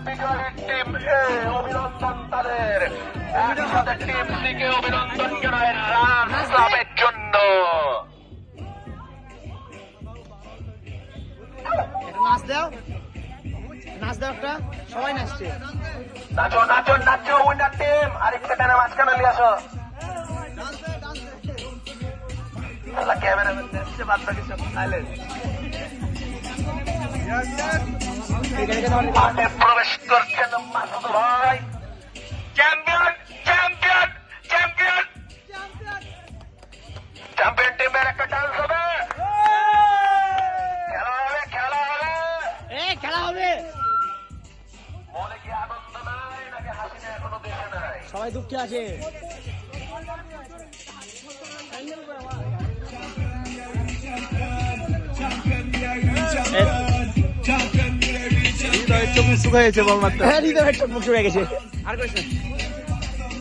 বিজয়ী টিম এ অভিনন্দন তাদের, একসাথে টিম সি কে অভিনন্দন জানায় রান ক্লাবের জন্য। নাচ দাও, নাচ দাও একটা, সবাই নাচছে। নাচো নাচো নাচো উইনার টিম, আরেকটা টানা মাঝখানে নিয়ে আসো। ক্যামেরাম্যান দেখছে, বাদ বাকি সব সাইলেন্ট। মাঠে প্রবেশ করছেন মাসুদ ভাই। চ্যাম্পিয়ন চ্যাম্পিয়ন চ্যাম্পিয়ন চ্যাম্পিয়ন টিমের একটা ডান্স হবে, খেলা হবে খেলা হবে। খেলা হবে, মনে কি আনন্দ নাই নাকি হাসি না এখনো দেশে নাই? সবাই দুঃখে আছে। চোখ শুকাইছে বল মাত্র, হ্যাঁ চোখ মুখ শুকাই গেছে। আর কইছ